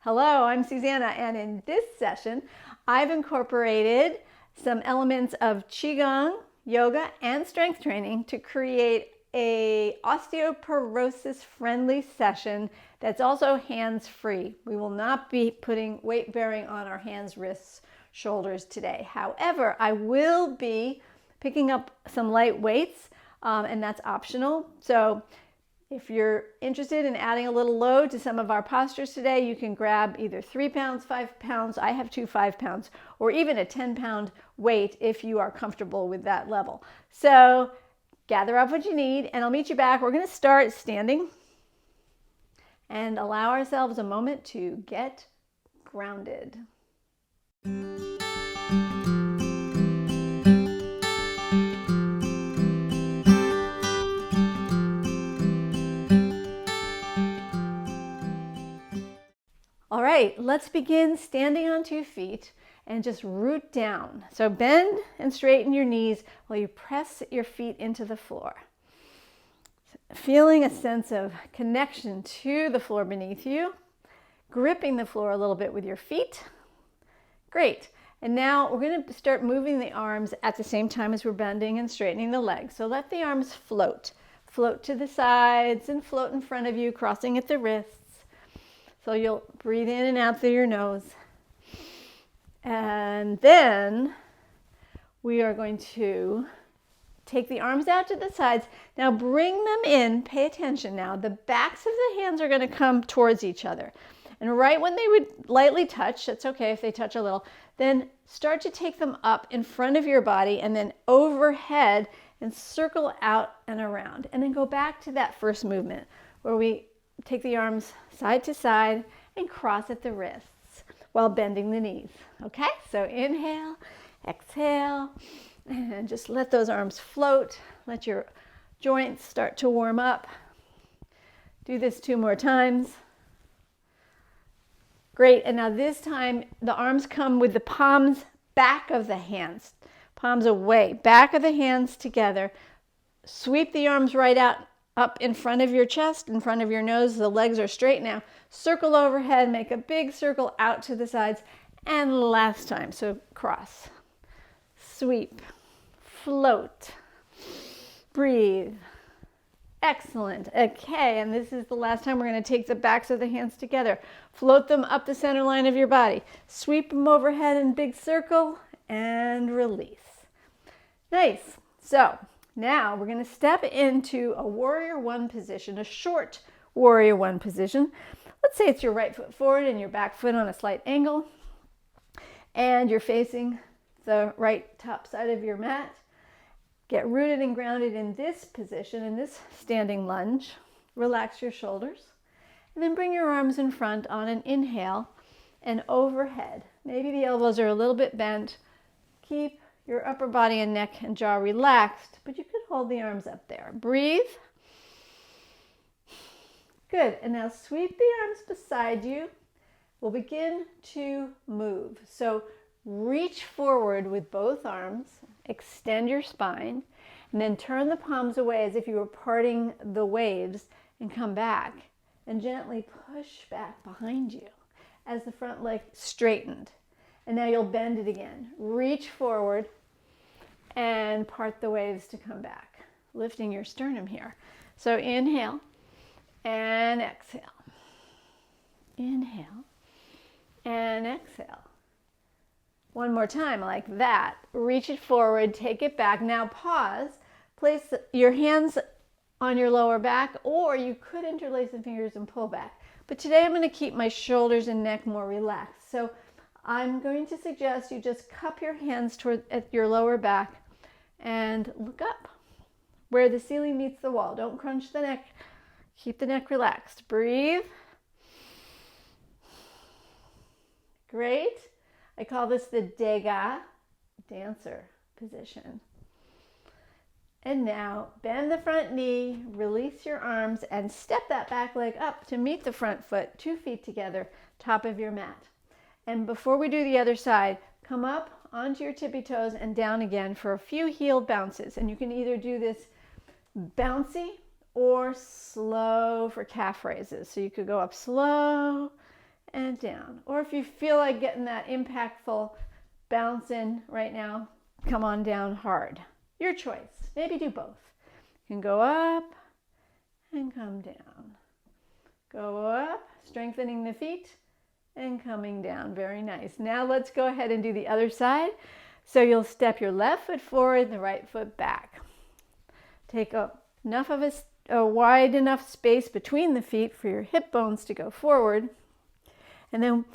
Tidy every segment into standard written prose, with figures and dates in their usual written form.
Hello, I'm Susanna, and in this session, I've incorporated some elements of Qigong, yoga, and strength training to create a osteoporosis friendly session that's also hands-free. We will not be putting weight bearing on our hands, wrists, shoulders today. However, I will be picking up some light weights, and that's optional. So if you're interested in adding a little load to some of our postures today, you can grab either 3 pounds, 5 pounds, I have 2 5-pounds, or even a 10-pound weight if you are comfortable with that level. So gather up what you need and I'll meet you back. We're going to start standing and allow ourselves a moment to get grounded. All right, let's begin standing on 2 feet and just root down. So bend and straighten your knees while you press your feet into the floor. Feeling a sense of connection to the floor beneath you, gripping the floor a little bit with your feet. Great. And now we're going to start moving the arms at the same time as we're bending and straightening the legs. So let the arms float. Float to the sides and float in front of you, crossing at the wrists. So you'll breathe in and out through your nose. And then we are going to take the arms out to the sides. Now bring them in. Pay attention now. The backs of the hands are going to come towards each other. And right when they would lightly touch, that's okay if they touch a little, then start to take them up in front of your body and then overhead and circle out and around. And then go back to that first movement where we take the arms side to side and cross at the wrists while bending the knees. Okay, so inhale, exhale, and just let those arms float. Let your joints start to warm up. Do this 2 more times. Great, and now this time the arms come with the palms back of the hands. Palms away, back of the hands together. Sweep the arms right out up in front of your chest, in front of your nose. The legs are straight now. Circle overhead, make a big circle out to the sides. And last time, so cross, sweep, float, breathe. Excellent. Okay, and this is the last time we're going to take the backs of the hands together. Float them up the center line of your body. Sweep them overhead in big circle and release. Nice. So now we're going to step into a warrior 1 position, a short warrior 1 position. Let's say it's your right foot forward and your back foot on a slight angle, and you're facing the right top side of your mat. Get rooted and grounded in this position, in this standing lunge. Relax your shoulders, and then bring your arms in front on an inhale and overhead. Maybe the elbows are a little bit bent. Keep your upper body and neck and jaw relaxed, but you could hold the arms up there. Breathe. Good, and now sweep the arms beside you. We'll begin to move. So reach forward with both arms, extend your spine, and then turn the palms away as if you were parting the waves and come back and gently push back behind you as the front leg straightened. And now you'll bend it again. Reach forward and part the waves to come back, lifting your sternum here. So inhale and exhale. Inhale and exhale. One more time like that. Reach it forward, take it back. Now pause. Place your hands on your lower back, or you could interlace the fingers and pull back. But today I'm going to keep my shoulders and neck more relaxed. So I'm going to suggest you just cup your hands toward at your lower back and look up where the ceiling meets the wall. Don't crunch the neck. Keep the neck relaxed. Breathe. Great. I call this the Dega, dancer position. And now bend the front knee, release your arms, and step that back leg up to meet the front foot, 2 feet together, top of your mat. And before we do the other side, come up onto your tippy toes and down again for a few heel bounces. And you can either do this bouncy or slow for calf raises. So you could go up slow and down. Or if you feel like getting that impactful bounce in right now, come on down hard. Your choice. Maybe do both. You can go up and come down. Go up, strengthening the feet and coming down. Very nice. Now let's go ahead and do the other side. So you'll step your left foot forward, the right foot back. Take enough of a wide enough space between the feet for your hip bones to go forward. And then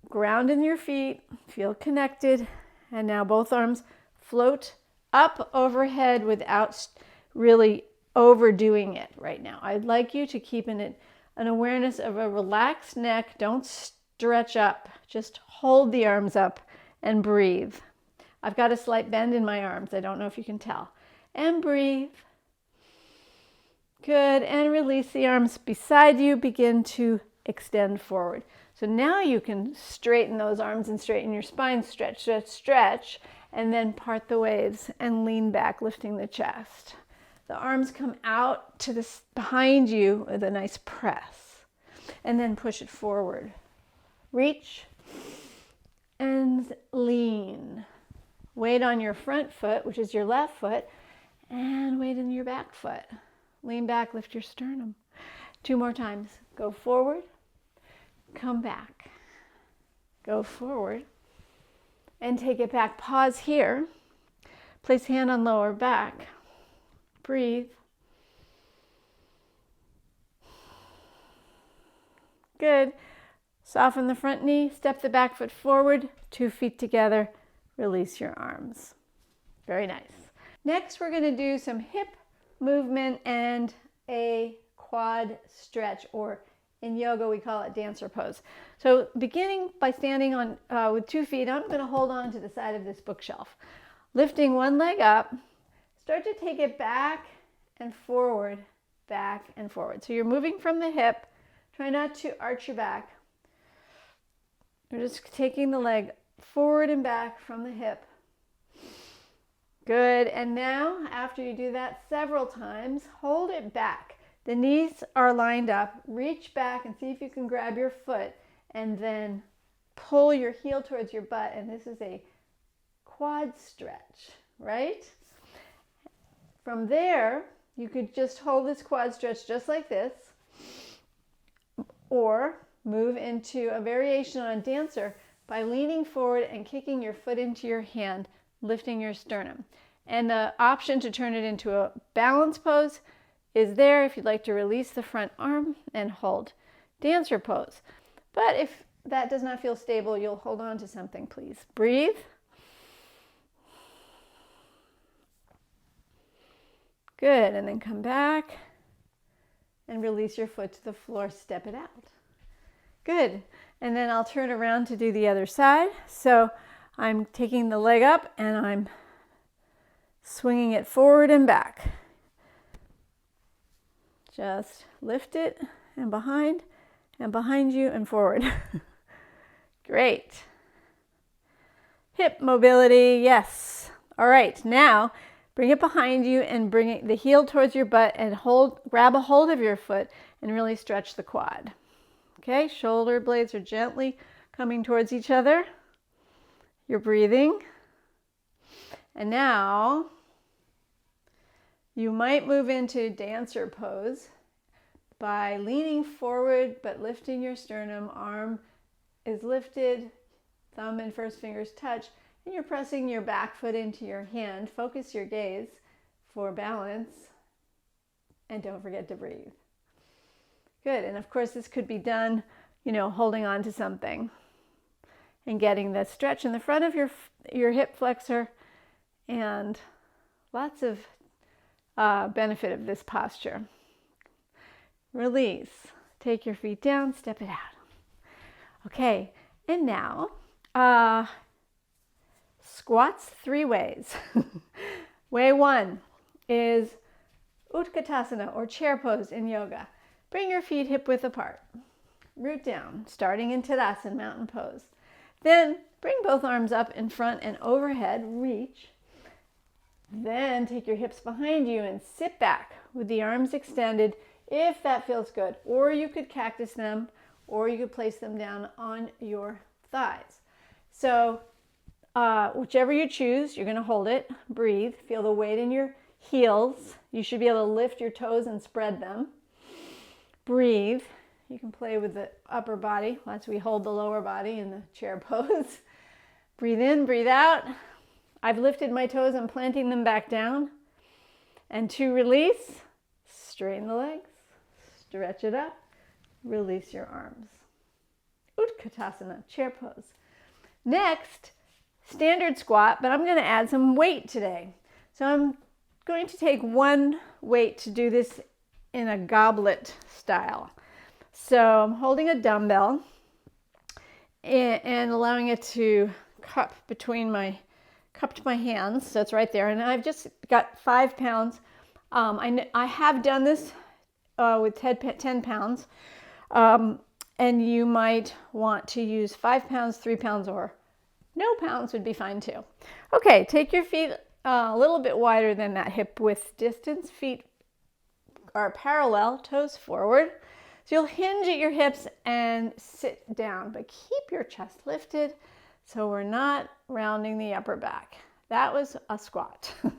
ground in your feet, feel connected. And now both arms float up overhead without really overdoing it right now. I'd like you to keep an awareness of a relaxed neck. Don't stretch up. Just hold the arms up and breathe. I've got a slight bend in my arms. I don't know if you can tell. And breathe. Good. And release the arms beside you. Begin to extend forward. So now you can straighten those arms and straighten your spine. Stretch, stretch, stretch. And then part the waves and lean back, lifting the chest. The arms come out to this behind you with a nice press. And then push it forward. Reach and lean. Weight on your front foot, which is your left foot, and weight in your back foot. Lean back, lift your sternum. 2 more times. Go forward, come back. Go forward, and take it back. Pause here. Place hand on lower back. Breathe. Good. Soften the front knee, step the back foot forward, 2 feet together. Release your arms. Very nice. Next, we're going to do some hip movement and a quad stretch, or in yoga, we call it dancer pose. So beginning by standing on with 2 feet, I'm going to hold on to the side of this bookshelf. Lifting one leg up, start to take it back and forward, back and forward. So you're moving from the hip. Try not to arch your back. You're just taking the leg forward and back from the hip. Good. And now, after you do that several times, hold it back. The knees are lined up. Reach back and see if you can grab your foot and then pull your heel towards your butt. And this is a quad stretch, right? From there, you could just hold this quad stretch just like this, or move into a variation on dancer by leaning forward and kicking your foot into your hand, lifting your sternum. And the option to turn it into a balance pose is there if you'd like to release the front arm and hold dancer pose. But if that does not feel stable, you'll hold on to something, please. Breathe. Good. And then come back and release your foot to the floor. Step it out. Good. And then I'll turn around to do the other side. So I'm taking the leg up and I'm swinging it forward and back. Just lift it and behind you and forward. Great. Hip mobility, yes. All right, now bring it behind you and bring it, the heel towards your butt, and grab a hold of your foot and really stretch the quad. Okay, shoulder blades are gently coming towards each other. You're breathing. And now you might move into dancer pose by leaning forward but lifting your sternum. Arm is lifted, thumb and first fingers touch, and you're pressing your back foot into your hand. Focus your gaze for balance, and don't forget to breathe. Good. And of course, this could be done, holding on to something and getting the stretch in the front of your hip flexor, and lots of benefit of this posture. Release. Take your feet down, step it out. Okay, and now squats 3 ways. Way 1 is Utkatasana, or chair pose in yoga. Bring your feet hip width apart. Root down, starting in Tadasana, mountain pose. Then bring both arms up in front and overhead, reach. Then take your hips behind you and sit back with the arms extended if that feels good. Or you could cactus them or you could place them down on your thighs. So whichever you choose, you're going to hold it, breathe, feel the weight in your heels. You should be able to lift your toes and spread them. Breathe. You can play with the upper body as we hold the lower body in the chair pose. Breathe in, breathe out. I've lifted my toes and planting them back down. And to release, straighten the legs, stretch it up, release your arms. Utkatasana, chair pose. Next, standard squat, but I'm going to add some weight today. So I'm going to take one weight to do this in a goblet style. So I'm holding a dumbbell and allowing it to cupped my hands, so it's right there, and I've just got 5 pounds. I have done this with 10 pounds, and you might want to use 5 pounds, 3 pounds, or no pounds would be fine too. Okay, take your feet a little bit wider than that hip width distance. Feet are parallel, toes forward. So you'll hinge at your hips and sit down, but keep your chest lifted so we're not rounding the upper back. That was a squat. So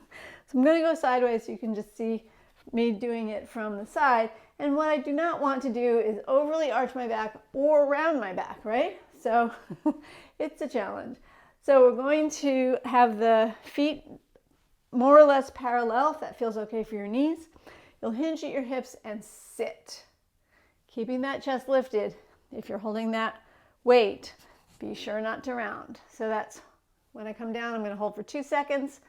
I'm going to go sideways so you can just see me doing it from the side. And what I do not want to do is overly arch my back or round my back, right? So it's a challenge. So we're going to have the feet more or less parallel, if that feels okay for your knees. You'll hinge at your hips and sit. Keeping that chest lifted. If you're holding that weight, be sure not to round. So that's when I come down, I'm going to hold for 2 seconds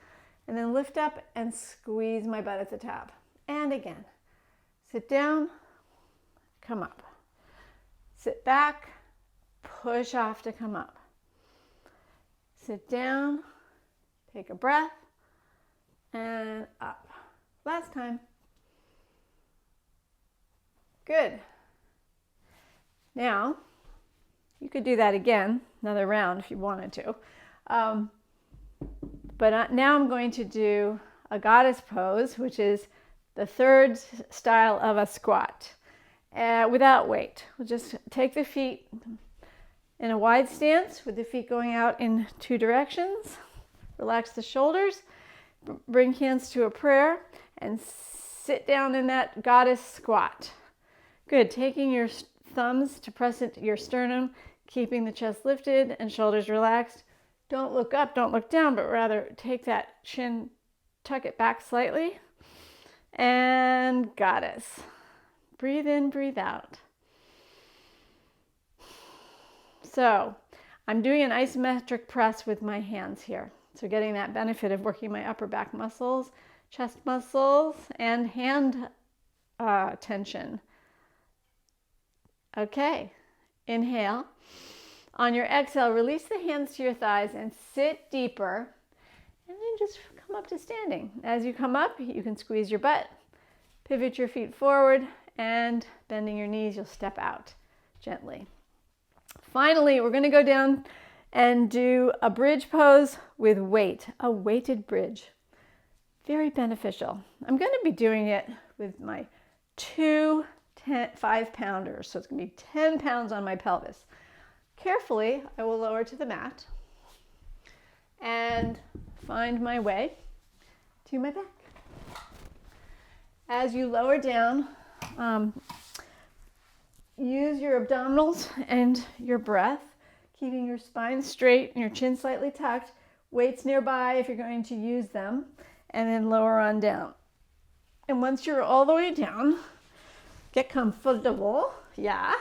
and then lift up and squeeze my butt at the top. And again, sit down, come up. Sit back, push off to come up. Sit down, take a breath, and up. Last time. Good. Now, you could do that again, another round if you wanted to. But now I'm going to do a goddess pose, which is the third style of a squat without weight. We'll just take the feet in a wide stance with the feet going out in 2 directions. Relax the shoulders, bring hands to a prayer, and sit down in that goddess squat. Good, taking your thumbs to press into your sternum, keeping the chest lifted and shoulders relaxed. Don't look up, don't look down, but rather take that chin, tuck it back slightly, and goddess. Breathe in, breathe out. So I'm doing an isometric press with my hands here. So getting that benefit of working my upper back muscles, chest muscles, and hand tension. Okay, inhale. On your exhale, release the hands to your thighs and sit deeper. And then just come up to standing. As you come up, you can squeeze your butt, pivot your feet forward, and bending your knees, you'll step out gently. Finally, we're going to go down and do a bridge pose with weight, a weighted bridge. Very beneficial. I'm going to be doing it with my 2 5-pounders, so it's going to be 10 pounds on my pelvis. Carefully, I will lower to the mat and find my way to my back. As you lower down, use your abdominals and your breath, keeping your spine straight and your chin slightly tucked. Weights nearby if you're going to use them, and then lower on down. And once you're all the way down, get comfortable. Yeah.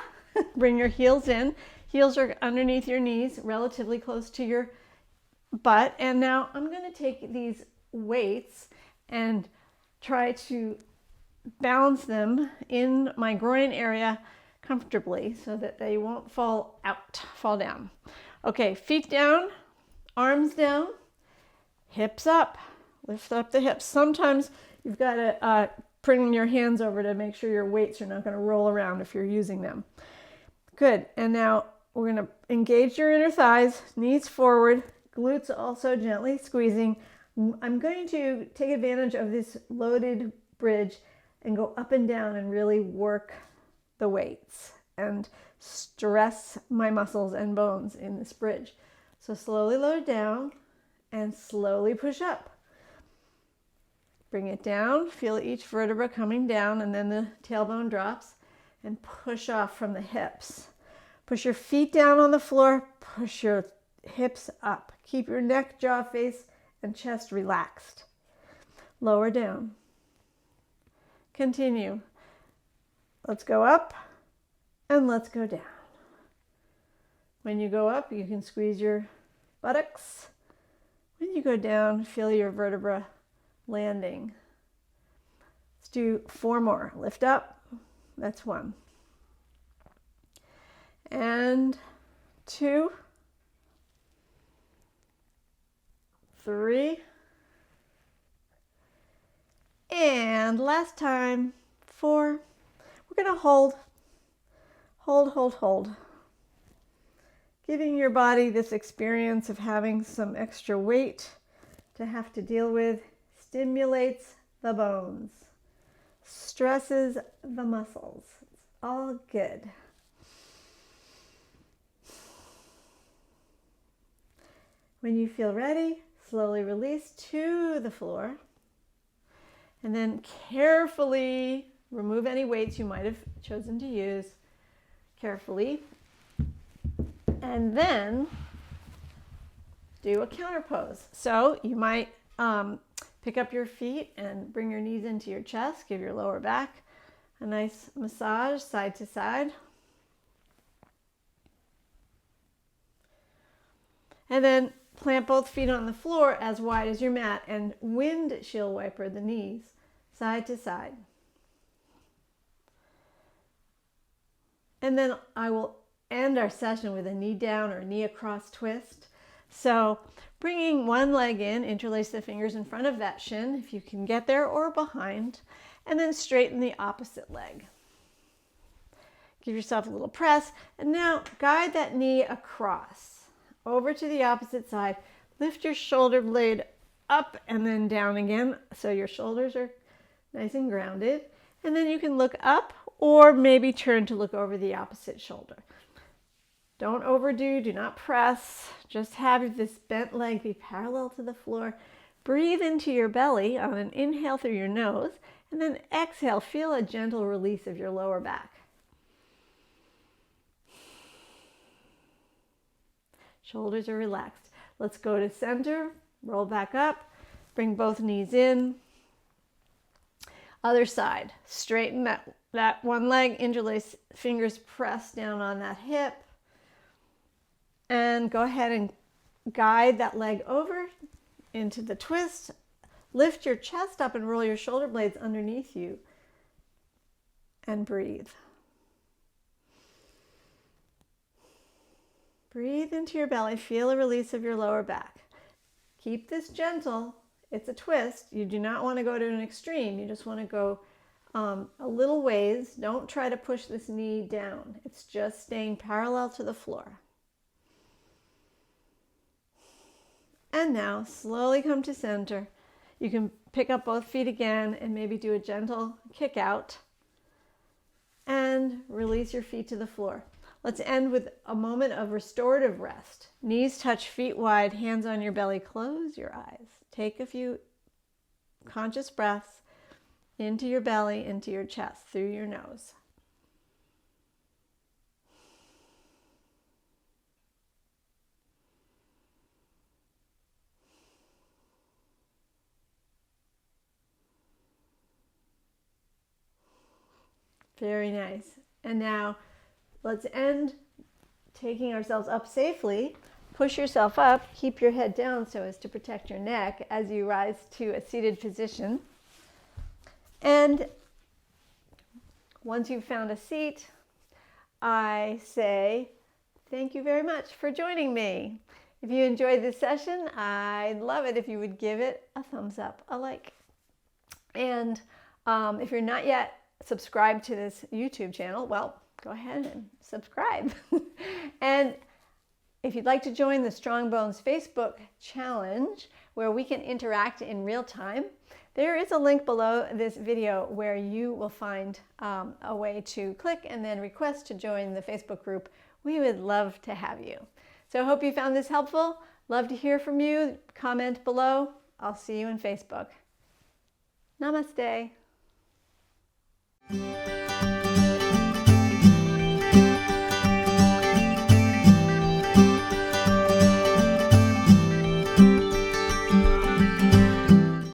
Bring your heels in. Heels are underneath your knees, relatively close to your butt. And now I'm going to take these weights and try to balance them in my groin area comfortably so that they won't fall down. Okay, feet down, arms down, hips up. Lift up the hips. Sometimes you've got to bring your hands over to make sure your weights are not going to roll around if you're using them. Good. And now we're going to engage your inner thighs, knees forward, glutes also gently squeezing. I'm going to take advantage of this loaded bridge and go up and down and really work the weights and stress my muscles and bones in this bridge. So slowly lower down and slowly push up. Bring it down, feel each vertebra coming down, and then the tailbone drops, and push off from the hips. Push your feet down on the floor, push your hips up. Keep your neck, jaw, face, and chest relaxed. Lower down. Continue. Let's go up and let's go down. When you go up, you can squeeze your buttocks. When you go down, feel your vertebra landing. Let's do 4 more. Lift up. That's 1. And 2. 3. And last time, 4. We're going to hold. Hold, hold, hold. Giving your body this experience of having some extra weight to have to deal with stimulates the bones, stresses the muscles. It's all good. When you feel ready, slowly release to the floor, and then carefully remove any weights you might have chosen to use. Carefully. And then do a counter pose. So you might pick up your feet and bring your knees into your chest. Give your lower back a nice massage side to side. And then plant both feet on the floor as wide as your mat and windshield wiper the knees side to side. And then I will end our session with a knee down or knee across twist. So bringing one leg in, interlace the fingers in front of that shin if you can get there, or behind, and then straighten the opposite leg. Give yourself a little press, and now guide that knee across over to the opposite side. Lift your shoulder blade up and then down again so your shoulders are nice and grounded, and then you can look up or maybe turn to look over the opposite shoulder. Don't overdo, do not press. Just have this bent leg be parallel to the floor. Breathe into your belly on an inhale through your nose, and then exhale. Feel a gentle release of your lower back. Shoulders are relaxed. Let's go to center, roll back up, bring both knees in. Other side, straighten that one leg, interlace fingers, press down on that hip. And go ahead and guide that leg over into the twist. Lift your chest up and roll your shoulder blades underneath you. And breathe. Breathe into your belly. Feel a release of your lower back. Keep this gentle. It's a twist. You do not want to go to an extreme. You just want to go a little ways. Don't try to push this knee down. It's just staying parallel to the floor. And now slowly come to center. You can pick up both feet again and maybe do a gentle kick out and release your feet to the floor. Let's end with a moment of restorative rest. Knees touch feet wide, hands on your belly. Close your eyes. Take a few conscious breaths into your belly, into your chest, through your nose. Very nice. And now let's end taking ourselves up safely. Push yourself up, keep your head down so as to protect your neck as you rise to a seated position. And once you've found a seat, I say thank you very much for joining me. If you enjoyed this session, I'd love it if you would give it a thumbs up, a like. And if you're not yet subscribed to this YouTube channel, well, go ahead and subscribe. And if you'd like to join the Strong Bones Facebook challenge, where we can interact in real time, There is a link below this video where you will find a way to click and then request to join the Facebook group. We would love to have you. So I hope you found this helpful. Love to hear from you. Comment below. I'll see you in Facebook. Namaste.